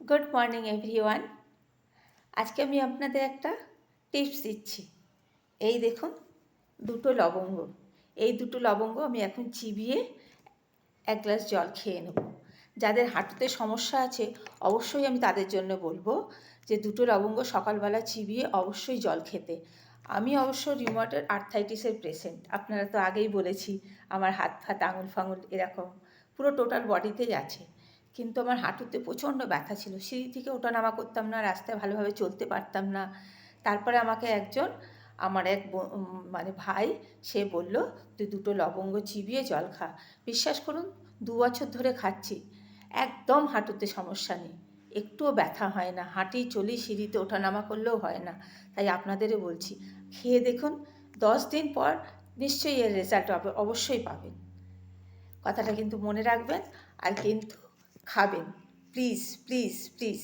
Good morning everyone. আজকে আমি আপনাদের একটা টিপস দিচ্ছি। এই দেখুন, দুটো লবঙ্গ। এই দুটো লবঙ্গ আমি এখন চিবিয়ে এক গ্লাস জল খেয়ে নেব। যাদের হাঁটুতে সমস্যা আছে অবশ্যই আমি তাদের জন্য বলবো যে দুটো লবঙ্গ সকালবেলা চিবিয়ে অবশ্যই জল খেতে। আমি অবশ্য রিউমাটয়েড আর্থ্রাইটিসের পেশেন্ট, আপনারা তো আগেই বলেছি। আমার হাত ফাত আঙুল ফাঙুল এরকম পুরো টোটাল বডিতেই আছে, কিন্তু আমার হাঁটুতে প্রচণ্ড ব্যথা ছিল। সিঁড়ি থেকে ওঠানামা করতাম না, রাস্তায় ভালোভাবে চলতে পারতাম না। তারপরে আমাকে একজন, আমার এক মানে ভাই, সে বলল তুই দুটো লবঙ্গ চিবিয়ে জল খা। বিশ্বাস করুন, 2 বছর ধরে খাচ্ছি, একদম হাঁটুতে সমস্যা নেই, একটুও ব্যথা হয় না, হাঁটি চলি, সিঁড়িতে ওঠানামা করলেও হয় না। তাই আপনাদেরও বলছি, খেয়ে দেখুন, 10 দিন পর নিশ্চয়ই এর রেজাল্ট অবশ্যই পাবেন। কথাটা কিন্তু মনে রাখবেন, আর কিন্তু খাবেন, প্লিজ প্লিজ প্লিজ।